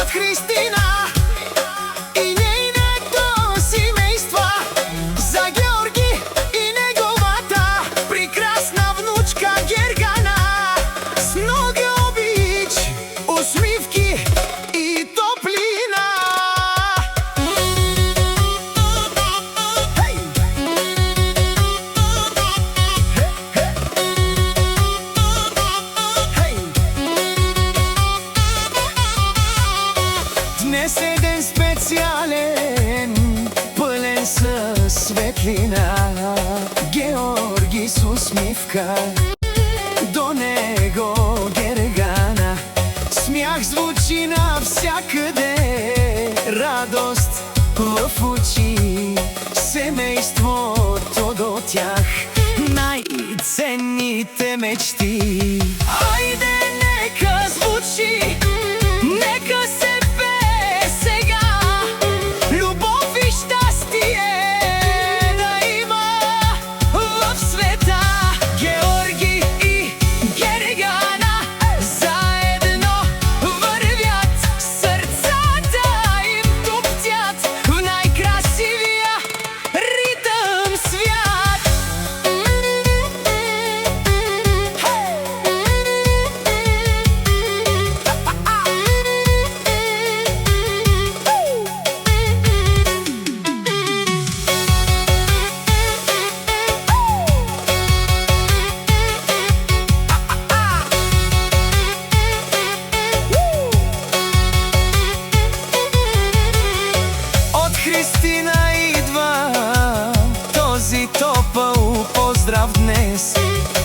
От Христина и нейното семейство, за Георги и неговата прекрасна внучка Гергана, с много обич, усмивки и топлина. Днес е ден специален, пълен със светлина. Георги с усмивка, до него Гергана. Смях звучи навсякъде, радост в очи. Семейството до тях, най-ценните мечти. Айде, нека звучи, нека се пее сега. Любов и щастие да има в света. Георги и Гергана заедно вървят, сърцата им туптят в най-красивия ритъм свят. От Христина идва този топъл поздрав днес,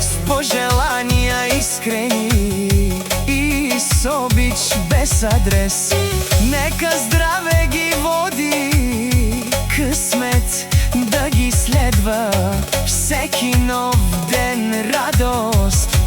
с пожелания искрени и с обич без адрес. Нека здраве ги води, късмет да ги следва, всеки нов ден радост